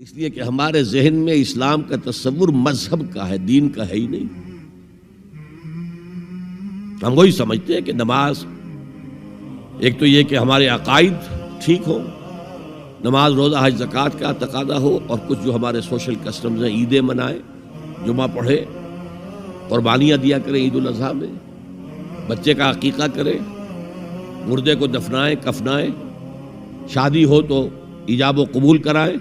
اس لیے کہ ہمارے ذہن میں اسلام کا تصور مذہب کا ہے، دین کا ہے ہی نہیں۔ ہم وہی سمجھتے ہیں کہ نماز، ایک تو یہ کہ ہمارے عقائد ٹھیک ہو، نماز روزہ حج زکوٰۃ کا تقاضا ہو، اور کچھ جو ہمارے سوشل کسٹمز ہیں، عیدیں منائے، جمعہ پڑھے، قربانیاں دیا کریں عید الاضحیٰ میں، بچے کا عقیقہ کریں، مردے کو دفنائیں کفنائیں، شادی ہو تو ایجاب و قبول کرائیں،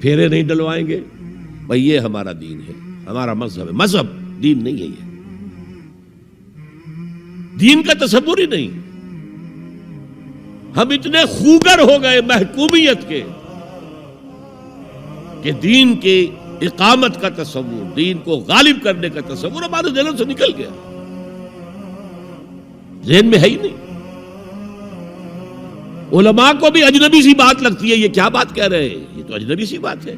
پھیرے نہیں ڈلوائیں گے۔ بھئی یہ ہمارا دین ہے، ہمارا مذہب ہے۔ مذہب دین نہیں ہے، یہ دین کا تصور ہی نہیں۔ ہم اتنے خوگر ہو گئے محکومیت کے کہ دین کے اقامت کا تصور، دین کو غالب کرنے کا تصور ہمارے ذہنوں سے نکل گیا، ذہن میں ہے ہی نہیں۔ علماء کو بھی اجنبی سی بات لگتی ہے، یہ کیا بات کہہ رہے ہیں، یہ تو اجنبی سی بات ہے،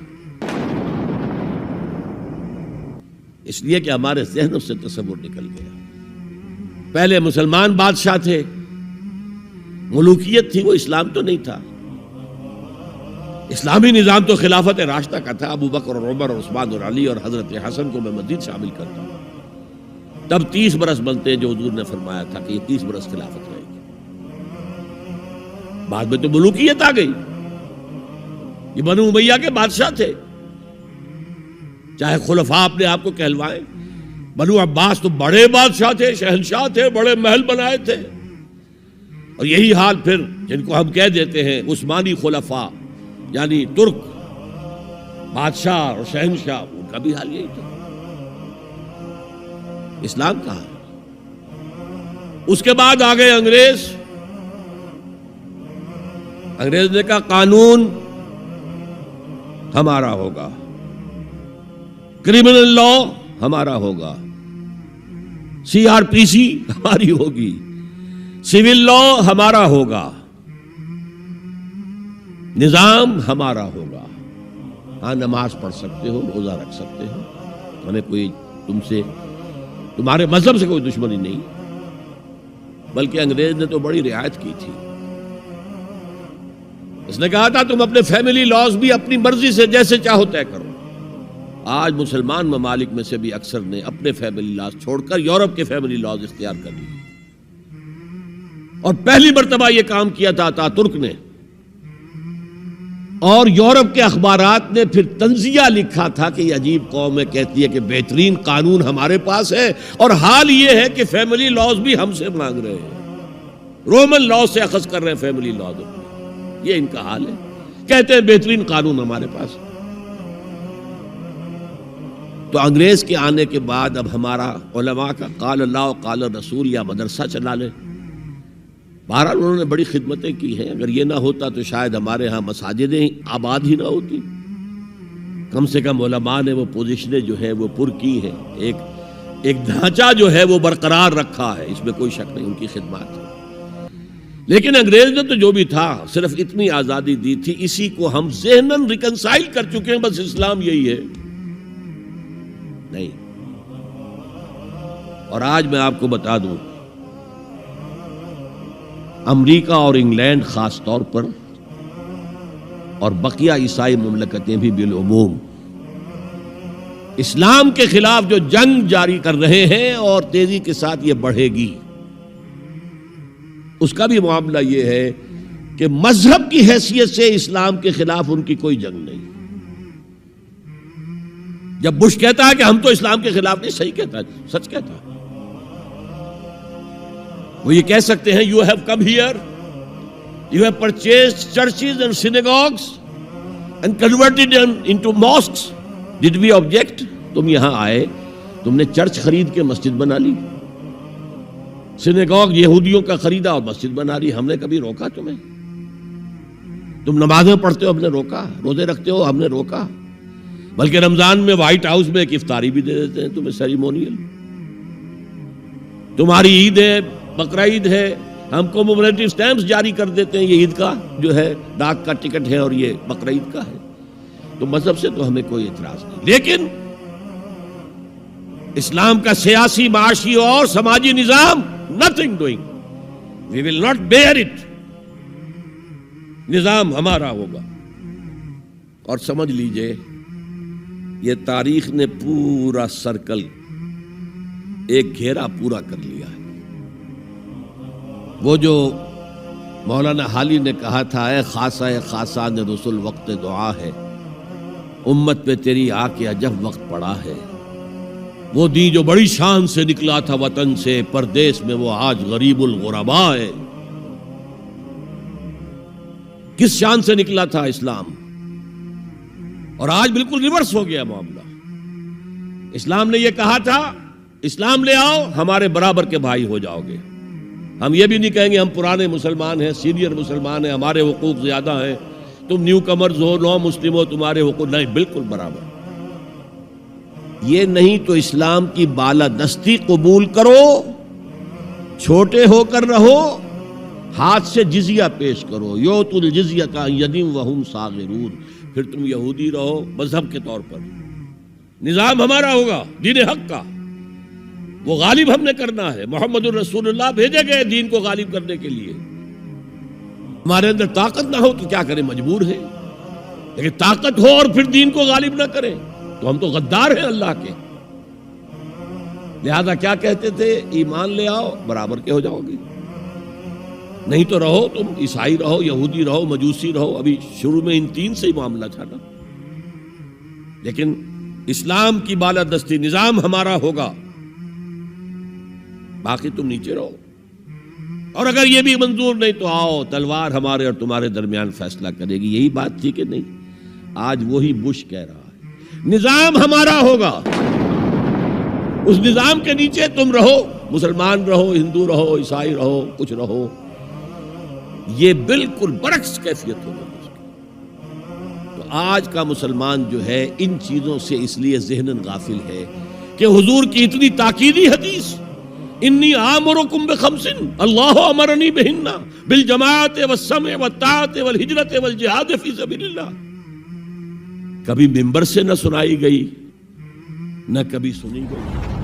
اس لیے کہ ہمارے ذہنوں سے تصور نکل گیا۔ پہلے مسلمان بادشاہ تھے، ملوکیت تھی، وہ اسلام تو نہیں تھا۔ اسلامی نظام تو خلافت راشدہ کا تھا، ابو بکر اور عمر اور عثمان اور علی اور حضرت حسن کو میں مزید شامل کرتا ہوں۔ تب 30 برس بنتے جو حضور نے فرمایا تھا کہ یہ 30 برس خلافت رہے گی۔ بعد میں تو ملوکیت آ گئی، یہ بنو امیہ کے بادشاہ تھے، چاہے خلفاء اپنے آپ کو کہلوائیں۔ بنو عباس تو بڑے بادشاہ تھے، شہنشاہ تھے، بڑے محل بنائے تھے، اور یہی حال پھر جن کو ہم کہہ دیتے ہیں عثمانی خلفاء، یعنی ترک بادشاہ اور شہنشاہ، ان کا بھی حال یہی تھا۔ اسلام کہاں؟ اس کے بعد آ گئے انگریز۔ انگریز نے کہا قانون ہمارا ہوگا، کرمنل لا ہمارا ہوگا، CRPC ہماری ہوگی، سول لا ہمارا ہوگا، نظام ہمارا ہوگا۔ ہاں نماز پڑھ سکتے ہو، روزہ رکھ سکتے ہو، ہمیں کوئی تمہارے مذہب سے کوئی دشمنی نہیں، بلکہ انگریز نے تو بڑی رعایت کی تھی۔ اس نے کہا تھا تم اپنے فیملی لاز بھی اپنی مرضی سے جیسے چاہو طے کرو۔ آج مسلمان ممالک میں سے بھی اکثر نے اپنے فیملی لاز چھوڑ کر یورپ کے فیملی لاز اختیار کر لیے، اور پہلی مرتبہ یہ کام کیا تھا ترک نے، اور یورپ کے اخبارات نے پھر تنزیہ لکھا تھا کہ یہ عجیب قوم ہے، کہتی ہے کہ بہترین قانون ہمارے پاس ہے، اور حال یہ ہے کہ فیملی لاز بھی ہم سے مانگ رہے ہیں، رومن لاز سے اخذ کر رہے ہیں فیملی لاز، یہ ان کا حال ہے، کہتے ہیں بہترین قانون ہمارے پاس۔ تو انگریز کے آنے کے بعد اب ہمارا علماء کا قال اللہ قال رسول یا مدرسہ چلا لے۔ بہرحال انہوں نے بڑی خدمتیں کی ہیں، اگر یہ نہ ہوتا تو شاید ہمارے ہاں مساجدیں آباد ہی نہ ہوتی۔ کم سے کم علماء نے وہ پوزیشنیں جو ہے وہ پر کی ہیں، ایک ڈھانچہ جو ہے وہ برقرار رکھا ہے، اس میں کوئی شک نہیں، ان کی خدمات ہے۔ لیکن انگریز نے تو جو بھی تھا صرف اتنی آزادی دی تھی، اسی کو ہم ذہناً ریکنسائل کر چکے ہیں، بس اسلام یہی ہے نہیں۔ اور آج میں آپ کو بتا دوں، امریکہ اور انگلینڈ خاص طور پر، اور بقیہ عیسائی مملکتیں بھی بالعموم، اسلام کے خلاف جو جنگ جاری کر رہے ہیں، اور تیزی کے ساتھ یہ بڑھے گی، اس کا بھی معاملہ یہ ہے کہ مذہب کی حیثیت سے اسلام کے خلاف ان کی کوئی جنگ نہیں۔ جب بش کہتا ہے کہ ہم تو اسلام کے خلاف نہیں، صحیح کہتا ہے، سچ کہتا ہے۔ وہ یہ کہہ سکتے ہیں you have come here, you have purchased churches and synagogues and converted them into mosques. Did we object? تم یہاں آئے، تم نے چرچ خرید کے مسجد بنا لی، سینیگوگ یہودیوں کا خریدا اور مسجد بنا لی، ہم نے کبھی روکا تمہیں؟ تم نمازیں پڑھتے ہو، ہم نے روکا؟ روزے رکھتے ہو، ہم نے روکا؟ بلکہ رمضان میں وائٹ ہاؤس میں ایک افطاری بھی دے دیتے ہیں تمہیں، سیریمونیل۔ تمہاری عید ہے، بقرہ عید ہے، ہم کو کمیموریٹو سٹیمپس جاری کر دیتے ہیں، یہ عید کا جو ہے ڈاک کا ٹکٹ ہے، اور یہ بقرہ عید کا ہے۔ تو مذہب سے تو ہمیں کوئی اعتراض نہیں، لیکن اسلام کا سیاسی، معاشی اور سماجی نظام nothing doing. We will not bear it. نظام ہمارا ہوگا، اور سمجھ لیجئے یہ تاریخ نے پورا سرکل ایک گھیرا پورا کر لیا ہے۔ وہ جو مولانا حالی نے کہا تھا، اے خاصہ خاصان رسول وقت دعا ہے، امت پہ تیری آ کے عجب وقت پڑا ہے۔ وہ دین جو بڑی شان سے نکلا تھا وطن سے پردیس میں، وہ آج غریب الغربا ہے۔ کس شان سے نکلا تھا اسلام، اور آج بالکل ریورس ہو گیا معاملہ۔ اسلام نے یہ کہا تھا اسلام لے آؤ، ہمارے برابر کے بھائی ہو جاؤ گے۔ ہم یہ بھی نہیں کہیں گے ہم پرانے مسلمان ہیں، سینئر مسلمان ہیں، ہمارے حقوق زیادہ ہیں، تم نیو کمرز ہو، نو مسلم ہو، تمہارے حقوق نہیں، بالکل برابر۔ یہ نہیں تو اسلام کی بالادستی قبول کرو، چھوٹے ہو کر رہو، ہاتھ سے جزیہ پیش کرو، یؤت الجزیۃ عن ید وہم صاغرون، پھر تم یہودی رہو مذہب کے طور پر، نظام ہمارا ہوگا دین حق کا، وہ غالب ہم نے کرنا ہے۔ محمد الرسول اللہ بھیجے گئے دین کو غالب کرنے کے لیے۔ ہمارے اندر طاقت نہ ہو تو کیا کریں، مجبور ہیں، لیکن طاقت ہو اور پھر دین کو غالب نہ کریں تو ہم تو غدار ہیں اللہ کے۔ لہذا کیا کہتے تھے، ایمان لے آؤ برابر کے ہو جاؤ گے، نہیں تو رہو تم عیسائی رہو، یہودی رہو، مجوسی رہو۔ ابھی شروع میں ان تین سے ہی معاملہ تھا نا، لیکن اسلام کی بالادستی نظام ہمارا ہوگا، باقی تم نیچے رہو، اور اگر یہ بھی منظور نہیں تو آؤ تلوار ہمارے اور تمہارے درمیان فیصلہ کرے گی۔ یہی بات تھی کہ نہیں؟ آج وہی بش کہہ رہا ہے نظام ہمارا ہوگا، اس نظام کے نیچے تم رہو، مسلمان رہو، ہندو رہو، عیسائی رہو، کچھ رہو۔ یہ بالکل برعکس کیفیت ہوگی۔ تو آج کا مسلمان جو ہے ان چیزوں سے اس لیے ذہناً غافل ہے کہ حضور کی اتنی تاکیدی حدیث، انی آمرکم بخمس اللہ امرنی بہن بالجماعت والسمع والطاعت والہجرت والجہاد فی سبیل اللہ، کبھی ممبر سے نہ سنائی گئی، نہ کبھی سنی گئی۔